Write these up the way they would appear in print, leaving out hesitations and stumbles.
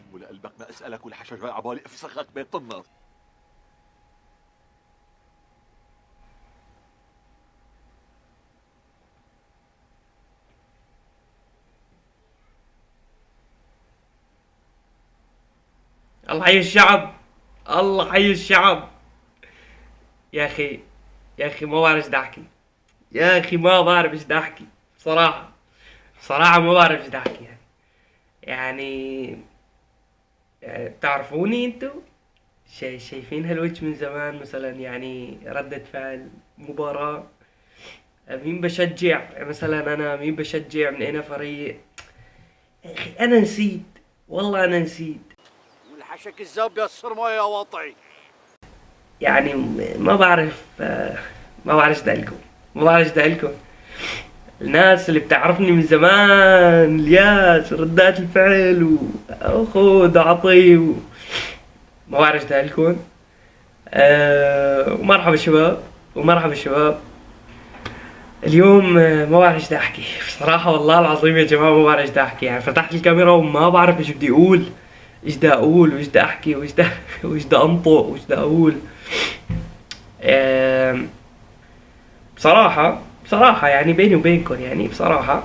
حمل قلبك ما اسالك ولا حشجع عبالي افسخك بيت النار. الله حي الشعب. الله حي الشعب. يا اخي، يا اخي ما بعرف ايش بدي احكي. يا اخي ما بعرف ايش بدي احكي بصراحة. بصراحة ما بعرف ايش بدي احكي يعني بتعرفوني انتو شايفين هالوجه من زمان مثلا، يعني ردة فعل مباراة، مين بشجع مثلا، انا مين بشجع من اين فريق. يا اخي انا نسيت، والله انا نسيت. والحشك الزاب يصر ما يا واطعي. يعني ما بعرف، ما بعرف ايش دقلكم، ما بعرف ايش دقلكم. الناس اللي بتعرفني من زمان، الياس ردات الفعل وخذ اعطي ما بعرف ايش دقلكم. ومرحبا شباب، ومرحبا شباب. اليوم ما بعرف ايش بدي احكي بصراحة، والله العظيم يا جماعة ما بعرف ايش بدي احكي. يعني فتحت الكاميرا وما بعرف ايش بدي اقول، ايش بدي اقول وايش بدي احكي وايش بدي وايش بدي انطق وايش بدي اقول. آم، بصراحة يعني بيني وبينكم، يعني بصراحة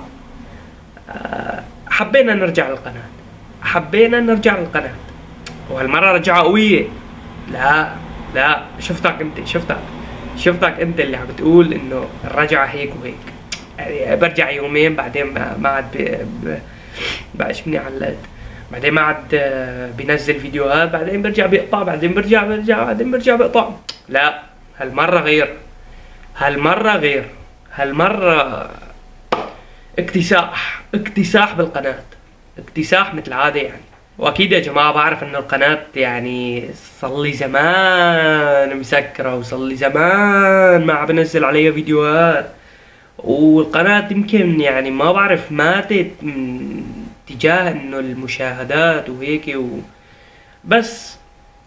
حبينا نرجع للقناة، حبينا نرجع للقناة، وهالمرة رجعة قوية. لا لا، شفتك انت اللي عم بتقول انه الرجعة هيك وهيك. يعني برجع يومين بعدين ما عاد بقى شمني علقت، بعدين ما عاد بينزل فيديوهات، بعدين برجع بيقطع، بعدين بعدين برجع بيقطع. لا، هالمرة غير، هالمرة غير، هالمرة اكتساح بالقناة، اكتساح مثل العادة يعني. واكيد يا جماعة بعرف انه القناة يعني صار لي زمان مسكرة، وصار لي زمان ما عم بنزل عليها فيديوهات، والقناة يمكن يعني ما بعرف ماتت من تجاه انه المشاهدات وهيك بس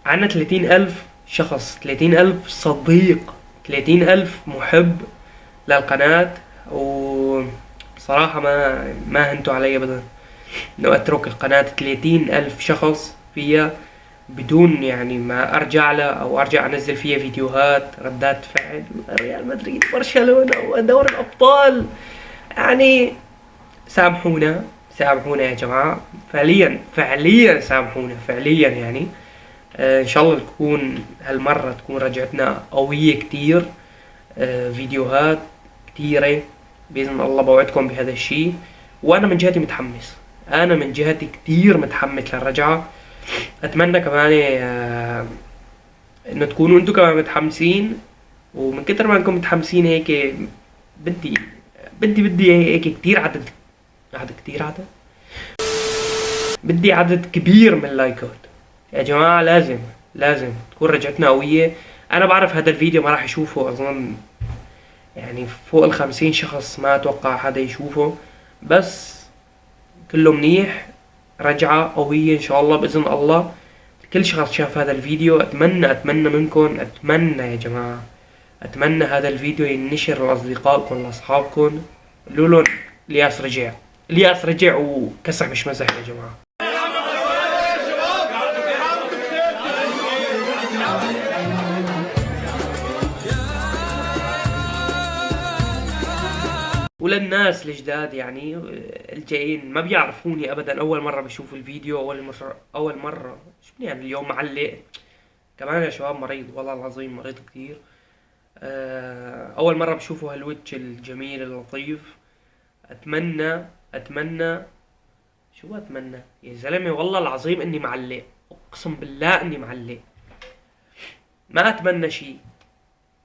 عنا 30,000 شخص، 30,000 صديق، 30,000 محب للقناة. وبصراحة ما هنتوا علي ابدا انه اترك القناة 30,000 شخص فيها بدون يعني ما ارجع لها او ارجع انزل فيها فيديوهات ردات فعل ريال مدريد برشلونة ودوري الابطال. يعني سامحونا، سامحونا يا جماعة، فعليا فعليا سامحونا فعليا يعني. ان شاء الله تكون هالمرة تكون رجعتنا قوية كتير، فيديوهات كتيرة بإذن الله، بوعدكم بهذا الشي. وأنا من جهتي متحمس، أنا من جهتي كتير متحمس للرجعة. أتمنى كمان إنه تكونوا أنتوا كمان متحمسين، ومن كتر ما أنكم متحمسين هيك بدي بدي هيك كتير عدد، بدي عدد كبير من اللايكات يا جماعة. لازم تكون رجعتنا قوية. أنا بعرف هذا الفيديو ما راح يشوفه أظن يعني فوق ال50 شخص، ما أتوقع حدا يشوفه، بس كله منيح. رجعة قوية إن شاء الله بإذن الله. كل شخص شاف هذا الفيديو أتمنى منكم، أتمنى يا جماعة، أتمنى هذا الفيديو ينشر لأصدقائكم لأصحابكم. قولوا الياس رجع، الياس رجع وكسح مش مزح يا جماعة. وللناس الجداد يعني الجايين ما بيعرفوني ابدا، اول مره بشوف الفيديو، اول مره شو يعني اليوم معلق كمان يا شباب، مريض والله العظيم، مريض كتير. اول مره بشوفوا هالوجه الجميل اللطيف. اتمنى شو اتمنى يا زلمه، والله العظيم اني معلق، اقسم بالله اني معلق. ما اتمنى شي،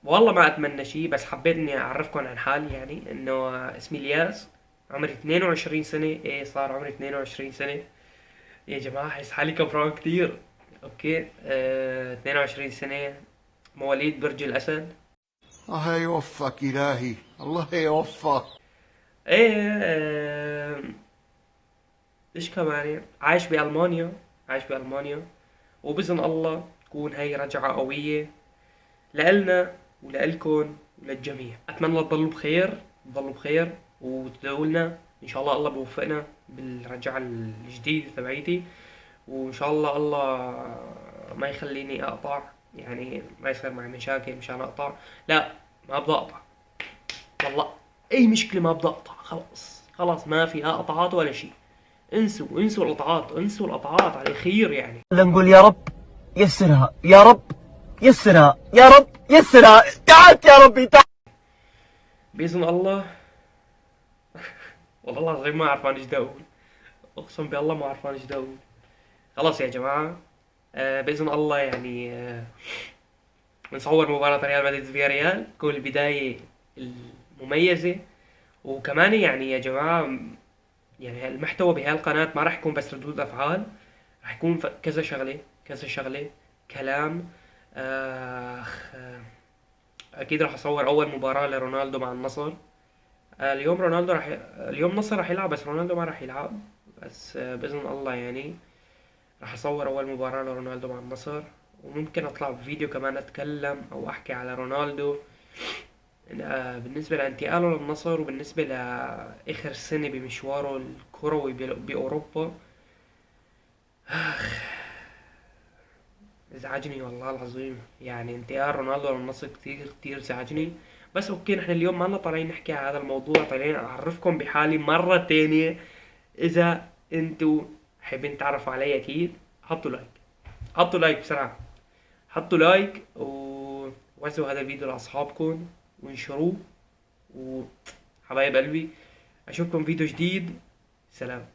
والله ما اتمنى شي، بس حبيت اني اعرفكم عن حالي، يعني انه اسمي الياس، عمري 22 سنة. ايه صار عمري 22 سنة يا جماعة، حس حالي كبران كتير. اوكي 22 سنة، مواليد برج الاسد. الله يوفقك إلهي، الله يوفقك. ايه ايش كمان، عايش بألمانيا، عايش بألمانيا. وبإذن الله تكون هاي رجعة قوية لإلنا ولإلكن وللجميع. أتمنى تضلوا بخير، تضلوا بخير وتدعوا لنا إن شاء الله الله بيوفقنا بالرجعة الجديدة تبعيتي. وان شاء الله الله ما يخليني اقطع، يعني ما يصير معي مشاكل مشان اقطع. لا، ما بدي اقطع والله، اي مشكلة ما بدي اقطع، خلاص ما في قطعات ولا شيء. انسوا القطعات على خير يعني. نقول يا رب يسرها، يا رب يسرها، يا رب يسرها، تعال يا ربي تعال. بإذن الله. والله العظيم ما عرفان ايش بدي اقول، اقسم بالله ما عرفان ايش بدي اقول. خلاص يا جماعة، بإذن الله يعني نصور مباراة ريال مدريد فيا ريال، تكون البداية المميزة. وكمان يعني يا جماعة، يعني المحتوى بهاي القناة ما راح يكون بس ردود أفعال، راح يكون كذا شغلة كلام. آخ أكيد راح أصور أول مباراة لرونالدو مع النصر. اليوم النصر راح يلعب بس رونالدو ما راح يلعب. بس بإذن الله يعني راح أصور أول مباراة لرونالدو مع النصر. وممكن أطلع بفيديو كمان أتكلم أو أحكي على رونالدو بالنسبة لانتقاله للنصر، وبالنسبة لآخر سنة بمشواره الكروي بأوروبا. ازعجني والله العظيم، يعني انتقال رونالدو للنصر كتير كتير زعجني. بس اوكي، نحن اليوم ما لنا طالعين نحكي على هذا الموضوع، طالعين اعرفكم بحالي مرة تانية. اذا انتوا حابين تعرفوا علي اكيد حطوا لايك بسرعة، حطوا لايك ووزعوا هذا الفيديو لاصحابكم وانشروه. وحبايب قلبي، اشوفكم فيديو جديد. سلام.